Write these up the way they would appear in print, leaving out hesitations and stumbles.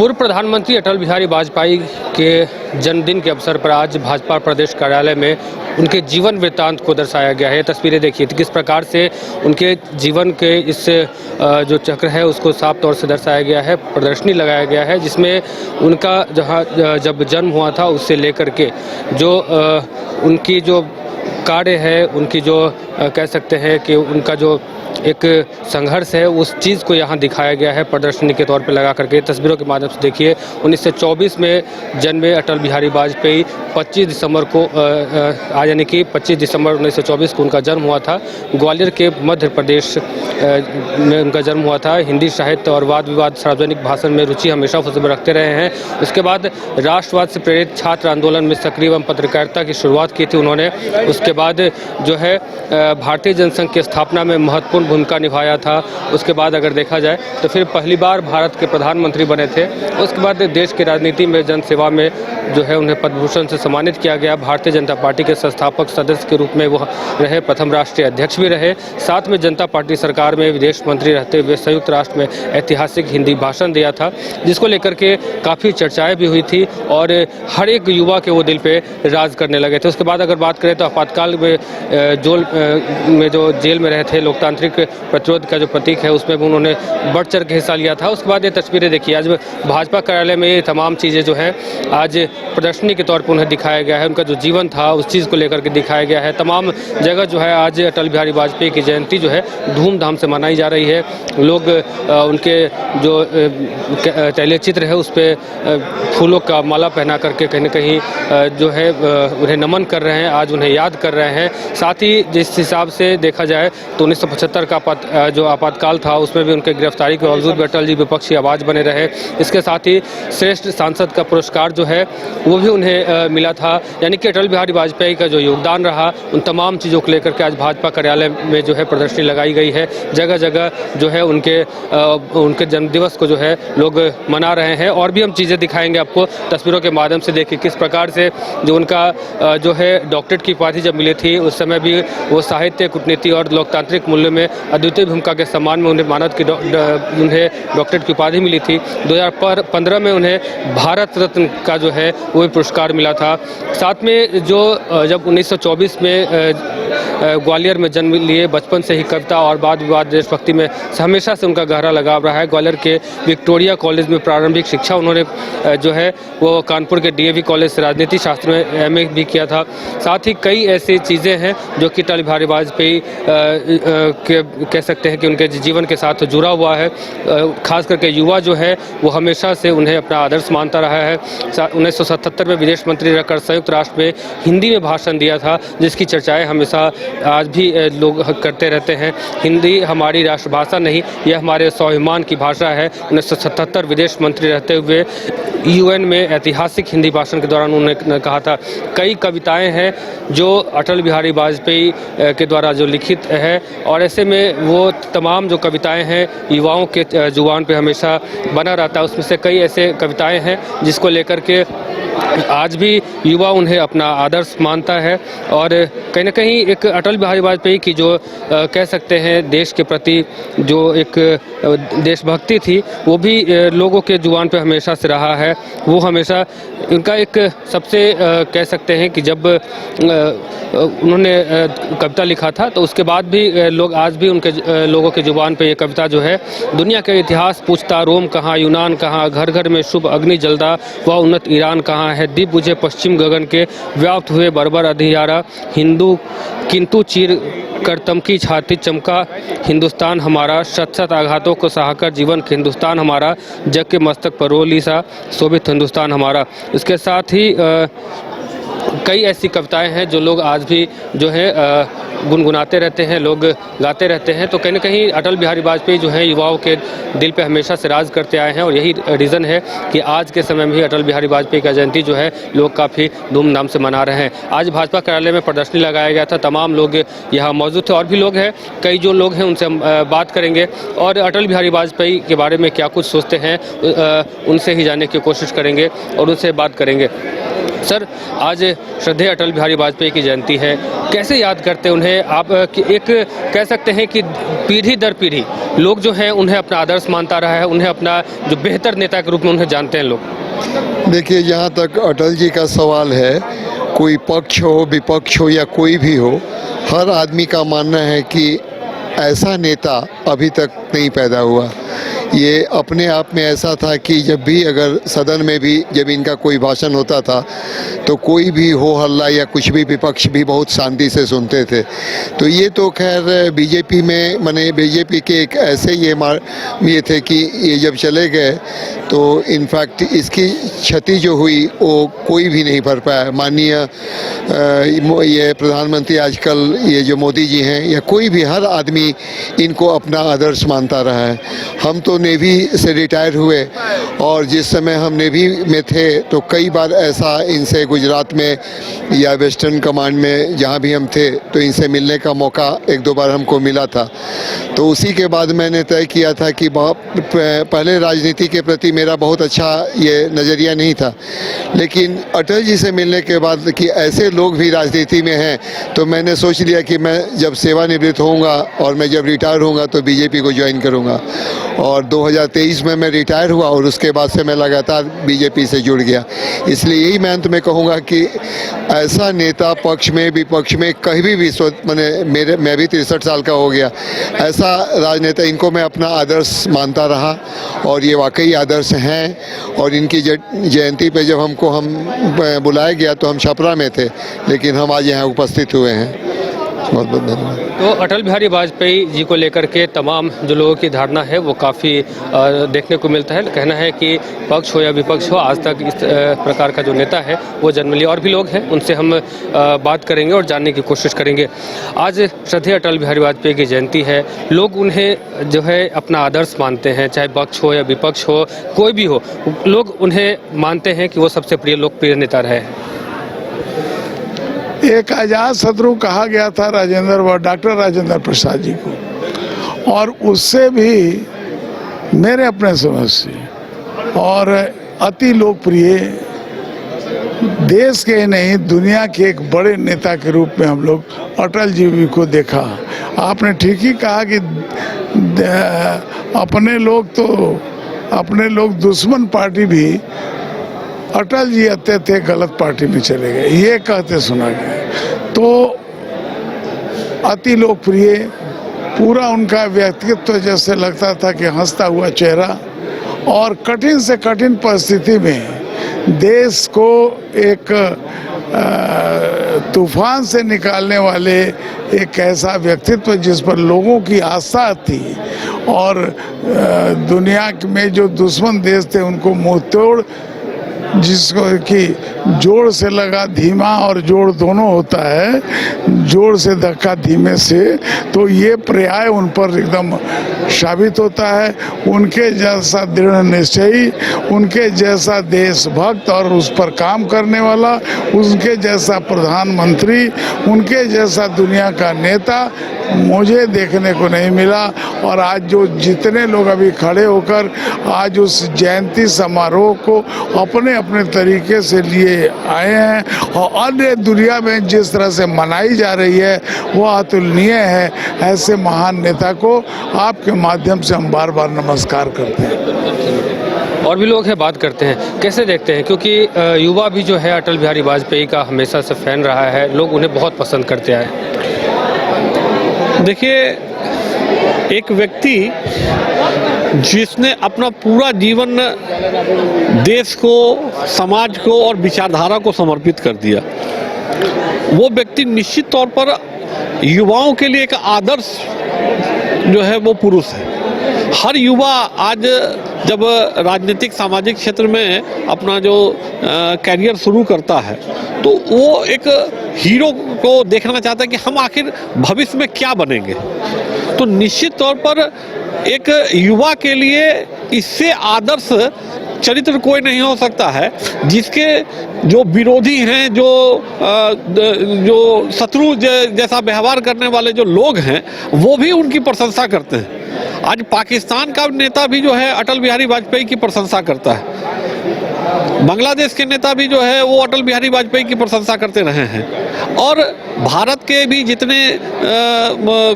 पूर्व प्रधानमंत्री अटल बिहारी वाजपेयी के जन्मदिन के अवसर पर आज भाजपा प्रदेश कार्यालय में उनके जीवन वृत्तांत को दर्शाया गया है। तस्वीरें देखिए किस प्रकार से उनके जीवन के इस जो चक्र है उसको साफ तौर से दर्शाया गया है। प्रदर्शनी लगाया गया है जिसमें उनका जब जन्म हुआ था उससे लेकर के जो उनकी जो कार्य है, उनकी जो कह सकते हैं कि उनका जो एक संघर्ष है उस चीज़ को यहाँ दिखाया गया है प्रदर्शनी के तौर पे लगा करके। तस्वीरों के माध्यम से देखिए 1924 में जन्मे अटल बिहारी वाजपेयी 25 दिसंबर को आज यानी कि 25 दिसंबर 1924 को उनका जन्म हुआ था। ग्वालियर के मध्य प्रदेश में उनका जन्म हुआ था। हिंदी साहित्य और वाद विवाद सार्वजनिक भाषण में रुचि हमेशा रखते रहे हैं। उसके बाद राष्ट्रवाद से प्रेरित छात्र आंदोलन में सक्रिय एवं पत्रकारिता की शुरुआत की थी उन्होंने। उसके बाद जो है भारतीय जनसंघ की स्थापना में महत्वपूर्ण भूमिका निभाया था। उसके बाद अगर देखा जाए तो फिर पहली बार भारत के प्रधानमंत्री बने थे। उसके बाद देश की राजनीति में जनसेवा में जो है उन्हें पद्म भूषण से सम्मानित किया गया। भारतीय जनता पार्टी के संस्थापक सदस्य के रूप में वो रहे, प्रथम राष्ट्रीय अध्यक्ष भी रहे। साथ में जनता पार्टी सरकार में विदेश मंत्री रहते हुए संयुक्त राष्ट्र में ऐतिहासिक हिंदी भाषण दिया था, जिसको लेकर के काफ़ी चर्चाएं भी हुई थी और हर एक युवा के वो दिल पे राज करने लगे थे। उसके बाद अगर बात करें तो आपातकाल में जो जेल में रहे थे, लोकतांत्रिक प्रतिरोध का जो प्रतीक है उसमें भी उन्होंने बढ़ चढ़ के हिस्सा लिया था। उसके बाद ये तस्वीरें देखिए आज भाजपा कार्यालय में ये तमाम चीज़ें जो है आज प्रदर्शनी के तौर पर उन्हें दिखाया गया है। उनका जो जीवन था उस चीज़ को लेकर के दिखाया गया है। तमाम जगह जो है आज अटल बिहारी वाजपेयी की जयंती जो है धूमधाम से मनाई जा रही है। लोग उनके जो तैलचित्र है उस पर फूलों का माला पहना करके कहीं न कहीं जो है उन्हें नमन कर रहे हैं, आज उन्हें याद कर रहे हैं। साथ ही जिस हिसाब से देखा जाए तो 1975 का जो आपातकाल था उसमें भी उनके गिरफ्तारी के बावजूद भी अटल जी विपक्षी आवाज़ बने रहे। इसके साथ ही श्रेष्ठ सांसद का पुरस्कार जो है वो भी उन्हें मिला था। यानी कि अटल बिहारी वाजपेयी का जो योगदान रहा उन तमाम चीज़ों को लेकर के आज भाजपा कार्यालय में जो है प्रदर्शनी लगाई गई है। जगह जगह जो है उनके जन्मदिवस को जो है लोग मना रहे हैं और भी हम चीज़ें दिखाएंगे आपको तस्वीरों के माध्यम से। देखिए किस प्रकार से जो उनका जो है डॉक्टरेट की उपाधि जब मिली थी उस समय भी वो साहित्य, कूटनीति और लोकतांत्रिक मूल्य में अद्वितीय भूमिका के सम्मान में उन्हें उन्हें डॉक्टरेट की उपाधि मिली थी। 2015 में उन्हें भारत रत्न का जो है वो पुरस्कार मिला था। साथ में जो जब 1924 में ग्वालियर में जन्म लिए, बचपन से ही कविता और वाद विवाद देशभक्ति में हमेशा से उनका गहरा लगाव रहा है। ग्वालियर के विक्टोरिया कॉलेज में प्रारंभिक शिक्षा उन्होंने जो है वो कानपुर के डीएवी कॉलेज से राजनीति शास्त्र में एमए भी किया था। साथ ही कई ऐसी चीज़ें हैं जो कि अटल बिहारी वाजपेयी कह सकते हैं कि उनके जीवन के साथ जुड़ा हुआ है। खास करके युवा जो है वो हमेशा से उन्हें अपना आदर्श मानता रहा है। 1977 में विदेश मंत्री रहकर संयुक्त राष्ट्र में हिंदी में भाषण दिया था, जिसकी चर्चाएं हमेशा आज भी लोग करते रहते हैं। हिंदी हमारी राष्ट्रभाषा नहीं, यह हमारे स्वाभिमान की भाषा है। 1977 विदेश मंत्री रहते हुए यूएन में ऐतिहासिक हिंदी भाषण के दौरान उन्होंने कहा था। कई कविताएं हैं जो अटल बिहारी वाजपेयी के द्वारा जो लिखित है और ऐसे में वो तमाम जो कविताएं हैं युवाओं के जुबान पे हमेशा बना रहता है। उसमें से कई ऐसे कविताएं हैं जिसको लेकर के आज भी युवा उन्हें अपना आदर्श मानता है और कहीं ना कहीं एक अटल बिहारी वाजपेयी की जो कह सकते हैं देश के प्रति जो एक देशभक्ति थी वो भी लोगों के जुबान पे हमेशा से रहा है। वो हमेशा उनका एक सबसे कह सकते हैं कि जब उन्होंने कविता लिखा था तो उसके बाद भी लोग आज भी उनके लोगों के जुबान पे ये कविता जो है, दुनिया का इतिहास पूछता रोम कहाँ, यूनान कहाँ, घर घर में शुभ अग्नि जलदा, वह उन्नत ईरान कहाँ है, दीप बुझे पश्चिम गगन के, व्याप्त हुए बर्बर अधियारा, हिंदू किंतु चीर करतम की छाती चमका हिंदुस्तान हमारा, शत शत आघातों को सहाकर जीवन हिंदुस्तान हमारा, जग के मस्तक पर रोली सा शोभित हिंदुस्तान हमारा। इसके साथ ही कई ऐसी कविताएं हैं जो लोग आज भी जो है गुनगुनाते रहते हैं, लोग गाते रहते हैं। तो कहीं ना कहीं अटल बिहारी वाजपेयी जो है युवाओं के दिल पे हमेशा से राज करते आए हैं और यही रीज़न है कि आज के समय में भी अटल बिहारी वाजपेयी का जयंती जो है लोग काफ़ी धूमधाम से मना रहे हैं। आज भाजपा कार्यालय में प्रदर्शनी लगाया गया था, तमाम लोग यहाँ मौजूद थे और भी लोग हैं, कई जो लोग हैं उनसे हम बात करेंगे और अटल बिहारी वाजपेयी के बारे में क्या कुछ सोचते हैं उनसे ही जानने की कोशिश करेंगे और उनसे बात करेंगे। सर, आज श्रद्धेय अटल बिहारी वाजपेयी की जयंती है, कैसे याद करते हैं उन्हें आप? एक कह सकते हैं कि पीढ़ी दर पीढ़ी लोग जो हैं उन्हें अपना आदर्श मानता रहा है, उन्हें अपना जो बेहतर नेता के रूप में उन्हें जानते हैं लोग। देखिए, जहाँ तक अटल जी का सवाल है, कोई पक्ष हो, विपक्ष हो या कोई भी हो, हर आदमी का मानना है कि ऐसा नेता अभी तक नहीं पैदा हुआ। ये अपने आप में ऐसा था कि जब भी अगर सदन में भी जब इनका कोई भाषण होता था तो कोई भी हो हल्ला या कुछ भी विपक्ष भी बहुत शांति से सुनते थे। तो ये तो खैर बीजेपी में माने बीजेपी के एक ऐसे ये थे कि ये जब चले गए तो इनफैक्ट इसकी क्षति जो हुई वो कोई भी नहीं भर पाया। माननीय ये प्रधानमंत्री आजकल ये जो मोदी जी हैं या कोई भी हर आदमी इनको अपना आदर्श मानता रहा है। हम तो नेवी से रिटायर हुए और जिस समय हम नेवी में थे तो कई बार ऐसा इनसे गुजरात में या वेस्टर्न कमांड में जहाँ भी हम थे तो इनसे मिलने का मौका एक दो बार हमको मिला था। तो उसी के बाद मैंने तय किया था कि पहले राजनीति के प्रति मेरा बहुत अच्छा ये नज़रिया नहीं था, लेकिन अटल जी से मिलने के बाद कि ऐसे लोग भी राजनीति में हैं तो मैंने सोच लिया कि मैं जब सेवानिवृत्त होऊंगा और मैं जब रिटायर होऊंगा तो बीजेपी को ज्वाइन करूंगा। और 2023 में मैं रिटायर हुआ और उसके बाद से मैं लगातार बीजेपी से जुड़ गया। इसलिए यही मैं अंत में कहूँगा कि ऐसा नेता पक्ष में विपक्ष में कहीं भी मैंने मैं भी 63 साल का हो गया, ऐसा राजनेता इनको मैं अपना आदर्श मानता रहा और ये वाकई आदर्श हैं। और इनकी जयंती पे जब हम बुलाया गया तो हम छपरा में थे, लेकिन हम आज यहाँ उपस्थित हुए हैं। बहुत बहुत धन्यवाद। तो अटल बिहारी वाजपेयी जी को लेकर के तमाम जो लोगों की धारणा है वो काफ़ी देखने को मिलता है। कहना है कि पक्ष हो या विपक्ष हो, आज तक इस प्रकार का जो नेता है वो जन्म लिया। और भी लोग हैं, उनसे हम बात करेंगे और जानने की कोशिश करेंगे। आज श्रद्धेय अटल बिहारी वाजपेयी की जयंती है, लोग उन्हें जो है अपना आदर्श मानते हैं, चाहे पक्ष हो या विपक्ष हो, कोई भी हो, लोग उन्हें मानते हैं कि वो सबसे प्रिय लोकप्रिय नेता रहे हैं। एक आजाद शत्रु कहा गया था डॉक्टर राजेंद्र प्रसाद जी को, और उससे भी मेरे अपने समझ से और अति लोकप्रिय, देश के नहीं दुनिया के एक बड़े नेता के रूप में हम लोग अटल जी को देखा। आपने ठीक ही कहा कि अपने लोग दुश्मन पार्टी भी अटल जी आते थे गलत पार्टी में चले गए, ये कहते सुना गया। तो अति लोकप्रिय, पूरा उनका व्यक्तित्व जैसे लगता था कि हंसता हुआ चेहरा, और कठिन से कठिन परिस्थिति में देश को एक तूफान से निकालने वाले एक ऐसा व्यक्तित्व जिस पर लोगों की आस्था थी, और दुनिया में जो दुश्मन देश थे उनको मुंह तोड़, जिसको कि जोर से लगा धीमा और जोर दोनों होता है, जोर से धक्का धीमे से, तो ये पर्याय उन पर एकदम साबित होता है। उनके जैसा दृढ़ निश्चयी, उनके जैसा देशभक्त और उस पर काम करने वाला, उनके जैसा प्रधानमंत्री, उनके जैसा दुनिया का नेता मुझे देखने को नहीं मिला। और आज जो जितने लोग अभी खड़े होकर आज उस जयंती समारोह को अपने अपने तरीके से लिए आए हैं और अन्य दुनिया में जिस तरह से मनाई जा रही है वो अतुलनीय है। ऐसे महान नेता को आपके माध्यम से हम बार बार नमस्कार करते हैं। और भी लोग हैं, बात करते हैं, कैसे देखते हैं, क्योंकि युवा भी जो है अटल बिहारी वाजपेयी का हमेशा से फैन रहा है, लोग उन्हें बहुत पसंद करते आए। देखिए, एक व्यक्ति जिसने अपना पूरा जीवन देश को, समाज को और विचारधारा को समर्पित कर दिया, वो व्यक्ति निश्चित तौर पर युवाओं के लिए एक आदर्श जो है वो पुरुष है। हर युवा आज जब राजनीतिक सामाजिक क्षेत्र में अपना जो कैरियर शुरू करता है तो वो एक हीरो को देखना चाहता है कि हम आखिर भविष्य में क्या बनेंगे। तो निश्चित तौर पर एक युवा के लिए इससे आदर्श चरित्र कोई नहीं हो सकता है, जिसके जो विरोधी हैं, जो शत्रु जैसा व्यवहार करने वाले जो लोग हैं वो भी उनकी प्रशंसा करते हैं। आज पाकिस्तान का नेता भी जो है अटल बिहारी वाजपेयी की प्रशंसा करता है। बांग्लादेश के नेता भी जो है वो अटल बिहारी वाजपेयी की प्रशंसा करते रहे हैं, और भारत के भी जितने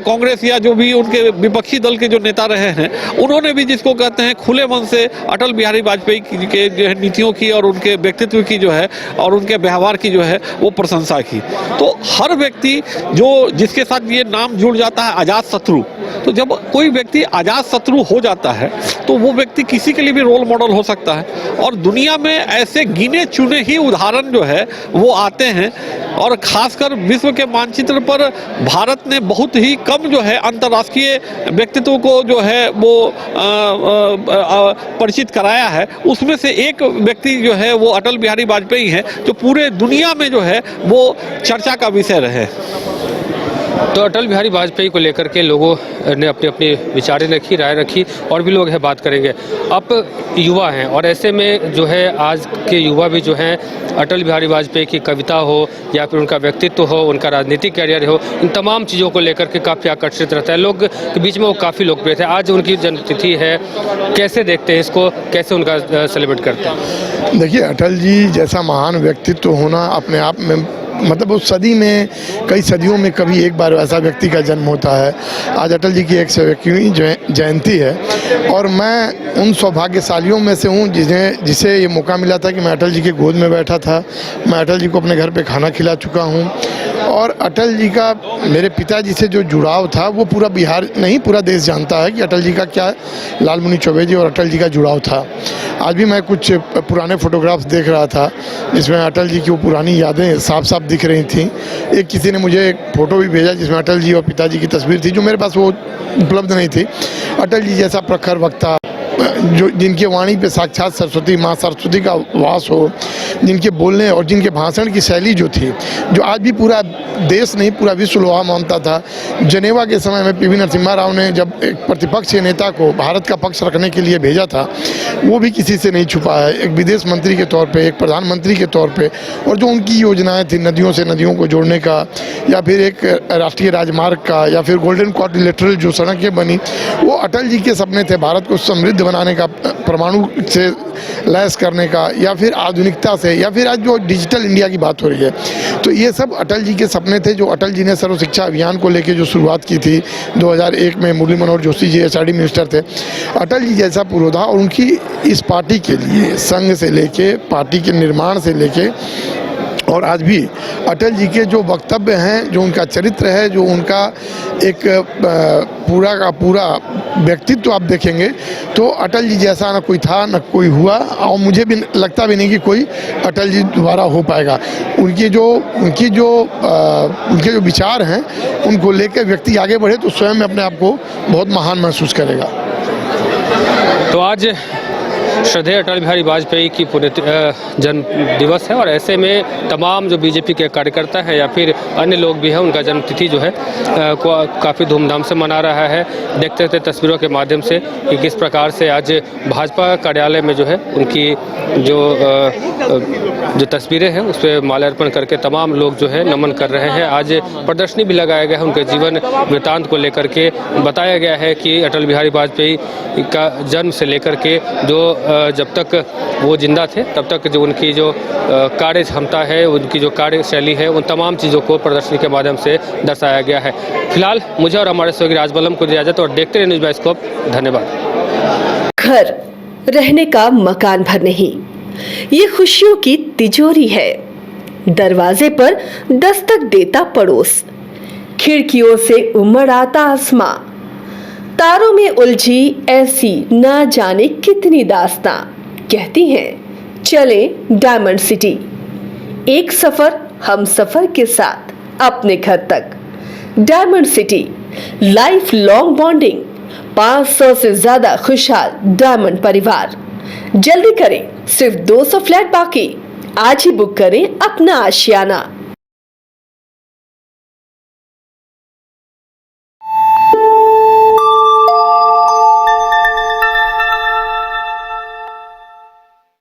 कांग्रेस या जो भी उनके विपक्षी दल के जो नेता रहे हैं, उन्होंने भी जिसको कहते हैं खुले मन से अटल बिहारी वाजपेयी के जो है नीतियों की और उनके व्यक्तित्व की जो है और उनके व्यवहार की जो है वो प्रशंसा की। तो हर व्यक्ति जो जिसके साथ ये नाम जुड़ जाता है अजात शत्रु, तो जब कोई व्यक्ति अजात शत्रु हो जाता है तो वो व्यक्ति किसी के लिए भी रोल मॉडल हो सकता है। और दुनिया में ऐसे गिने चुने ही उदाहरण जो है वो आते हैं, और खासकर विश्व के मानचित्र पर भारत ने बहुत ही कम जो है अंतर्राष्ट्रीय व्यक्तित्व को जो है वो परिचित कराया है। उसमें से एक व्यक्ति जो है वो अटल बिहारी वाजपेयी हैं, जो पूरे दुनिया में जो है वो चर्चा का विषय रहे। तो अटल बिहारी वाजपेयी को लेकर के लोगों ने अपनी अपनी विचारें रखी, राय रखी, और भी लोग हैं बात करेंगे। आप युवा हैं और ऐसे में जो है आज के युवा भी जो हैं अटल बिहारी वाजपेयी की कविता हो या फिर उनका व्यक्तित्व हो, उनका राजनीतिक कैरियर हो, इन तमाम चीज़ों को लेकर के काफ़ी आकर्षित रहता है। लोग के बीच में वो काफ़ी लोकप्रिय थे। आज उनकी जन्मतिथि है, कैसे देखते हैं इसको, कैसे उनका सेलिब्रेट करते हैं? देखिए, अटल जी जैसा महान व्यक्तित्व होना अपने आप में, मतलब उस सदी में कई सदियों में कभी एक बार ऐसा व्यक्ति का जन्म होता है। आज अटल जी की 101वीं जयंती है, और मैं उन सौभाग्यशालियों में से हूँ जिसे ये मौका मिला था कि मैं अटल जी के गोद में बैठा था। मैं अटल जी को अपने घर पे खाना खिला चुका हूँ, और अटल जी का मेरे पिताजी से जो जुड़ाव था वो पूरा बिहार नहीं, पूरा देश जानता है कि अटल जी का क्या लालमुनि चौबे जी और अटल जी का जुड़ाव था। आज भी मैं कुछ पुराने फोटोग्राफ्स देख रहा था जिसमें अटल जी की वो पुरानी यादें साफ साफ दिख रही थी। एक किसी ने मुझे एक फ़ोटो भी भेजा जिसमें अटल जी और पिताजी की तस्वीर थी, जो मेरे पास वो उपलब्ध नहीं थी। अटल जी जैसा प्रखर वक्ता, जो जिनके वाणी पे साक्षात सरस्वती माँ सरस्वती का वास हो, जिनके बोलने और जिनके भाषण की शैली जो थी, जो आज भी पूरा देश नहीं पूरा विश्व लोहा मानता था। जनेवा के समय में पीवी नरसिम्हा राव ने जब एक प्रतिपक्ष नेता को भारत का पक्ष रखने के लिए भेजा था, वो भी किसी से नहीं छुपा है। एक विदेश मंत्री के तौर पे, एक प्रधानमंत्री के तौर पे, और जो उनकी योजनाएं थी नदियों से नदियों को जोड़ने का, या फिर एक राष्ट्रीय राजमार्ग का, या फिर गोल्डन क्वाड्रिलेटरल जो सड़कें बनी, वो अटल जी के सपने थे। भारत को समृद्ध बनाने का, परमाणु से लैस करने का, या फिर आधुनिकता से, या फिर आज जो डिजिटल इंडिया की बात हो रही है, तो ये सब अटल जी के सपने थे। जो अटल जी ने सर्व शिक्षा अभियान को लेकर जो शुरुआत की थी 2001 में, मुरली मनोहर जोशी जी एचआरडी मिनिस्टर थे। अटल जी जैसा पुरोधा, और उनकी इस पार्टी के लिए संघ से लेके पार्टी के निर्माण से लेके और आज भी अटल जी के जो वक्तव्य हैं, जो उनका चरित्र है, जो उनका एक पूरा का पूरा व्यक्तित्व आप देखेंगे तो अटल जी जैसा न कोई था न कोई हुआ, और मुझे भी लगता भी नहीं कि कोई अटल जी दोबारा हो पाएगा। उनके जो विचार हैं उनको लेकर व्यक्ति आगे बढ़े तो स्वयं अपने आप को बहुत महान महसूस करेगा। तो आज श्रद्धेय अटल बिहारी वाजपेयी की जन्म दिवस है, और ऐसे में तमाम जो बीजेपी के कार्यकर्ता हैं या फिर अन्य लोग भी हैं, उनका जन्मतिथि जो है काफ़ी धूमधाम से मना रहा है। देखते थे तस्वीरों के माध्यम से कि किस प्रकार से आज भाजपा कार्यालय में जो है उनकी जो तस्वीरें हैं उस पर माल्यार्पण करके तमाम लोग जो है नमन कर रहे हैं। आज प्रदर्शनी भी लगाया गया है, उनके जीवन वृत्तांत को लेकर के बताया गया है कि अटल बिहारी वाजपेयी का जन्म से लेकर के जो जब तक वो जिंदा थे तब तक जो उनकी जो कार्य क्षमता है, उनकी जो कार्यशैली है, उन तमाम चीज़ों को प्रदर्शनी के माध्यम से दर्शाया गया है। फिलहाल मुझे और हमारे सहयोगी राजबलम को इजाजत, और देखते रहे न्यूज़ बाइस्कोप। धन्यवाद। घर रहने का मकान भर नहीं, ये खुशियों की तिजोरी है। दरवाजे पर दस्तक देता पड़ोस, खिड़कियों से उमड़ आता आसमां, तारों में उलझी ऐसी ना जाने कितनी दास्तां। कहती हैं चले डायमंड सिटी, एक सफर हम सफर के साथ अपने घर तक। Diamond city, life long bonding, 500 से ज्यादा खुशहाल डायमंड परिवार। जल्दी करें, सिर्फ 200 फ्लैट बाकी। आज ही बुक करें अपना आशियाना।